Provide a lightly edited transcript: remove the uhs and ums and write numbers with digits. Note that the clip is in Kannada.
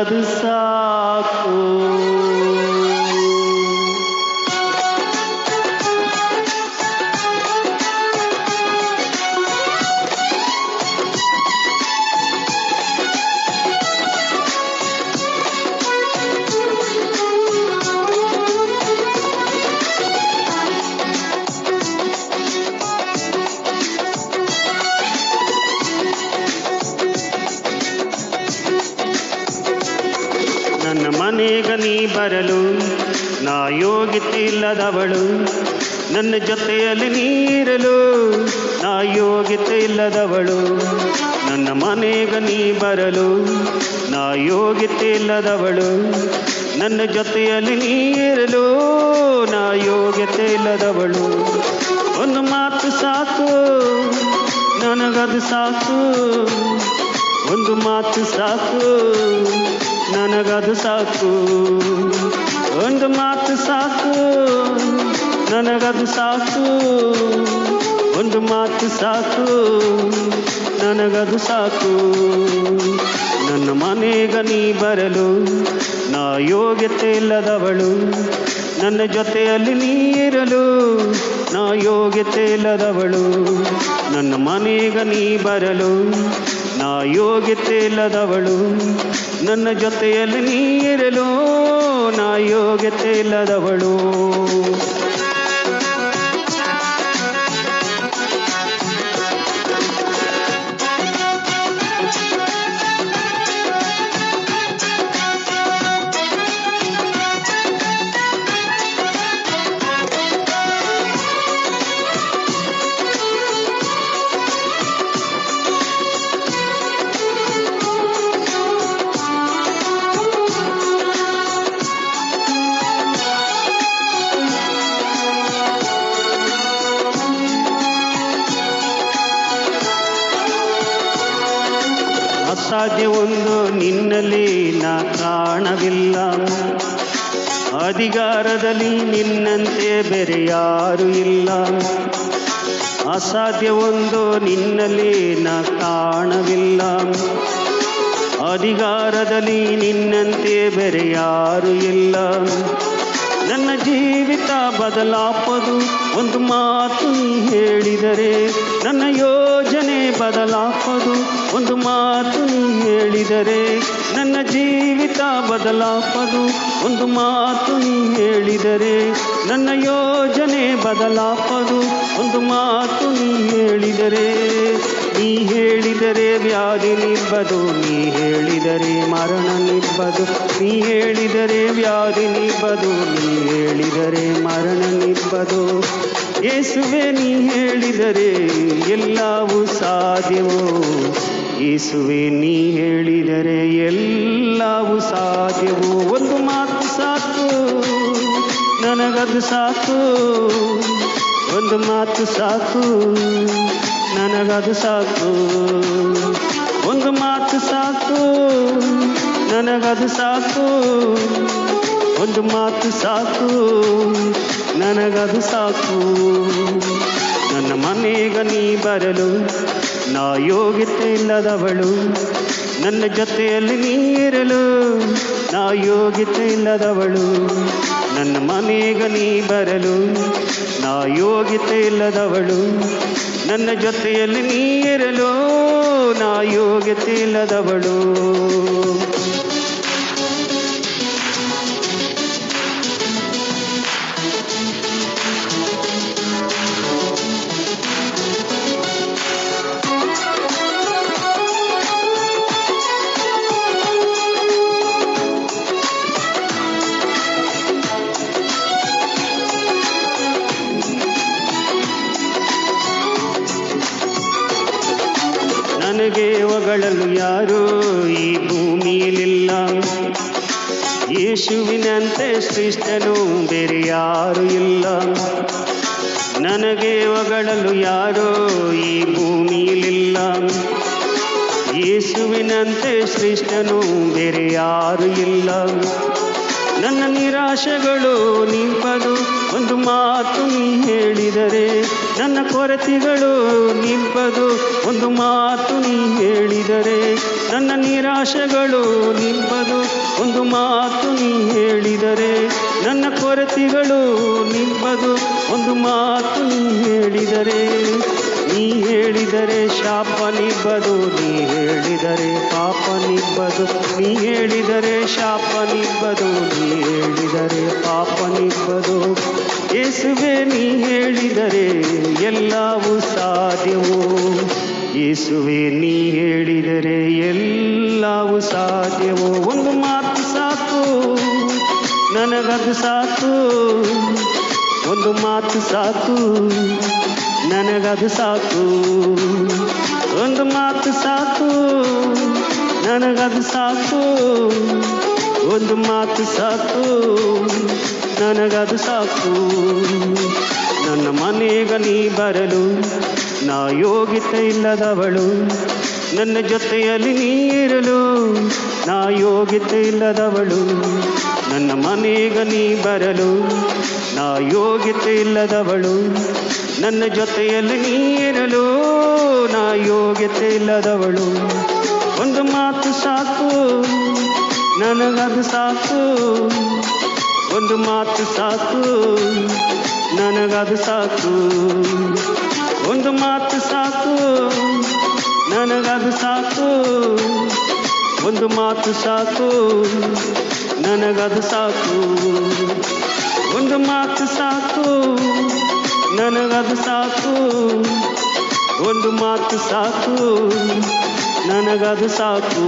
ನನಗದು ಸಾಕು. ನನ್ನ ಮನೆಗ ನೀ ಬರಲು ನಾ ಯೋಗ್ಯತೆ ಇಲ್ಲದವಳು, ನನ್ನ ಜೊತೆಯಲ್ಲಿ ನೀರಲು ನಾ ಯೋಗ್ಯತೆ ಇಲ್ಲದವಳು. ನನ್ನ ಮನೆಗ ನೀ ಬರಲು ನಾ ಯೋಗ್ಯತೆ ಇಲ್ಲದವಳು, ನನ್ನ ಜೊತೆಯಲ್ಲಿ ನೀರಲು ನಾ ಯೋಗ್ಯತೆ ಇಲ್ಲದವಳು. ಒಂದು ಮಾತು ಸಾಕು ನನಗದು ಸಾಕು, ಒಂದು ಮಾತು ಸಾಕು ನನಗದು ಸಾಕು, ಒಂದು ಮಾತು ಸಾಕು ನನಗದು ಸಾಕು, ಒಂದು ಮಾತು ಸಾಕು ನನಗದು ಸಾಕು. ನನ್ನ ಮನೆಗ ನೀ ಬರಲು ನಾ ಯೋಗ್ಯತೆ ಇಲ್ಲದವಳು, ನನ್ನ ಜೊತೆಯಲ್ಲಿ ನೀರಲು ನಾ ಯೋಗ್ಯತೆ ಇಲ್ಲದವಳು. ನನ್ನ ಮನೆಗ ನೀ ಬರಲು ನಾ ಯೋಗ್ಯತೆ ಇಲ್ಲದವಳು, ನನ್ನ ಜೊತೆಯಲ್ಲಿ ನೀರಲು ನಾ ಯೋಗ್ಯತೆ ಇಲ್ಲದವಳು. ಅಸಾಧ್ಯವೊಂದು ನಿನ್ನಲ್ಲಿ ನಾ ಕಾಣವಿಲ್ಲ, ಅಧಿಕಾರದಲ್ಲಿ ನಿನ್ನಂತೆ ಬೇರೆ ಯಾರು ಇಲ್ಲ. ಅಸಾಧ್ಯವೊಂದು ನಿನ್ನಲ್ಲಿ ನಾ ಕಾಣವಿಲ್ಲ, ಅಧಿಕಾರದಲ್ಲಿ ನಿನ್ನಂತೆ ಬೇರೆ ಯಾರು ಇಲ್ಲ. ನನ್ನ ಜೀವಿತ ಬದಲಾಪದು ಒಂದು ಮಾತು ನೀ ಹೇಳಿದರೆ, ನನ್ನ ಯೋಜನೆ ಬದಲಾಪದು ಒಂದು ಮಾತು ನೀ ಹೇಳಿದರೆ. ನನ್ನ ಜೀವಿತ ಬದಲಾಪದು ಒಂದು ಮಾತು ನೀ ಹೇಳಿದರೆ, ನನ್ನ ಯೋಜನೆ ಬದಲಾಪದು ಒಂದು ಮಾತು ನೀ ಹೇಳಿದರೆ. ನೀ ಹೇಳಿದರೆ ವ್ಯಾಧಿ ನಿಬ್ಬದು, ನೀ ಹೇಳಿದರೆ ಮರಣ ನಿಬ್ಬದು, ನೀ ಹೇಳಿದರೆ ವ್ಯಾಧಿ ನಿಬ್ಬದು, ನೀ ಹೇಳಿದರೆ ಮರಣ ನಿಬ್ಬದು. ಯೇಸುವೆ ನೀ ಹೇಳಿದರೆ ಎಲ್ಲವೂ ಸಾಧ್ಯವೋ, ಯೇಸುವೆ ನೀ ಹೇಳಿದರೆ ಎಲ್ಲವೂ ಸಾಧ್ಯವೋ. ಒಂದು ಮಾತು ಸಾಕು ನನಗದು ಸಾಕು, ಒಂದು ಮಾತು ಸಾಕು ನನಗದು ಸಾಕು, ಒಂದು ಮಾತು ಸಾಕು ನನಗದು ಸಾಕು, ಒಂದು ಮಾತು ಸಾಕು ನನಗದು ಸಾಕು. ನನ್ನ ಮನೆಗ ನೀ ಬರಲು ನಾ ಯೋಗ್ಯತೆ ಇಲ್ಲದವಳು, ನನ್ನ ಜೊತೆಯಲ್ಲಿ ನೀರಲು ನಾ ಯೋಗ್ಯತೆ ಇಲ್ಲದವಳು. ನನ್ನ ಮನೆಗ ನೀ ಬರಲು ನಾ ಯೋಗ್ಯತೆ ಇಲ್ಲದವಳು, ನನ್ನ ಜೊತೆಯಲ್ಲಿ ನೀರಲು ನಾ ಯೋಗ್ಯತೆ ಇಲ್ಲದವಳು. ನನಗೆ ಹೊಗಳಲು ಯಾರೂ ಈ ಭೂಮಿಯಲ್ಲಿಲ್ಲ, ಯೇಸುವಿನಂತೆ ಶ್ರೇಷ್ಠನು ಬೇರೆ ಯಾರು ಇಲ್ಲ. ನನಗೆ ಹೊಗಳಲು ಯಾರೂ ಈ ಭೂಮಿಯಲ್ಲಿಲ್ಲ, ಯೇಸುವಿನಂತೆ ಶ್ರೇಷ್ಠನು ಬೇರೆ ಯಾರು ಇಲ್ಲ. ನನ್ನ ನಿರಾಶೆಗಳು ನಿಂಪದು ಒಂದು ಮಾತು ನೀ ಹೇಳಿದರೆ, ನನ್ನ ಕೊರತೆಗಳು ನಿಂಪದು ಒಂದು ಮಾತು ನೀ ಹೇಳಿದರೆ. ನನ್ನ ನಿರಾಶೆಗಳು ನಿಂಪದು ಒಂದು ಮಾತು ನೀ ಹೇಳಿದರೆ ನನ್ನ ಕೊರತೆಗಳು ನಿಬ್ಬದು. ಒಂದು ಮಾತು ನೀ ಹೇಳಿದರೆ, ನೀ ಹೇಳಿದರೆ ಶಾಪ ನಿಬ್ಬದು. ನೀ ಹೇಳಿದರೆ ಪಾಪ ನಿಬ್ಬದು. ನೀ ಹೇಳಿದರೆ ಶಾಪ ನಿಬ್ಬದು. ನೀ ಹೇಳಿದರೆ ಪಾಪ ನಿಬ್ಬದು. ಯೇಸುವೆ ನೀ ಹೇಳಿದರೆ ಎಲ್ಲವೂ ಸಾಧ್ಯವೋ. ಯೇಸುವೆ ನೀ ಹೇಳಿದರೆ ಎಲ್ಲವೂ ಸಾಧ್ಯವೋ. ಒಂದು ಮಾತು ಸಾಕು ನನಗದು ಸಾಕು. ಒಂದು ಮಾತು ಸಾಕು ನನಗದು ಸಾಕು. ಒಂದು ಮಾತು ಸಾಕು ನನಗದು ಸಾಕು. ಒಂದು ಮಾತು ಸಾಕು ನನಗದು ಸಾಕು. ನನ್ನ ಮನೆಗೆ ನೀ ಬರಲು ನಾ ಯೋಗ್ಯತೆ ಇಲ್ಲದವಳು. ನನ್ನ ಜೊತೆಯಲ್ಲಿ ನೀ ಇರಲು ನಾ ಯೋಗ್ಯತೆ ಇಲ್ಲದವಳು. ನನ್ನ ಮನೆಗೆ ನೀ ಬರಲು ನಾ ಯೋಗ್ಯತೆ ಇಲ್ಲದವಳು. ನನ್ನ ಜೊತೆಯಲ್ಲಿ ನೀ ಇರಲು ನಾ ಯೋಗ್ಯತೆ ಇಲ್ಲದವಳು. ಒಂದು ಮಾತು ಸಾಕು ನನಗದು ಸಾಕು. ಒಂದು ಮಾತು ಸಾಕು ನನಗದು ಸಾಕು. ಒಂದು ಮಾತು ಸಾಕು ನನಗದು ಸಾಕು. ಒಂದು ಮಾತು ಸಾಕು ನನಗದು ಸಾಕು. ಒಂದು ಮಾತು ಸಾಕು ನನಗದು ಸಾಕು. ಒಂದು ಮಾತು ಸಾಕು ನನಗದು ಸಾಕು.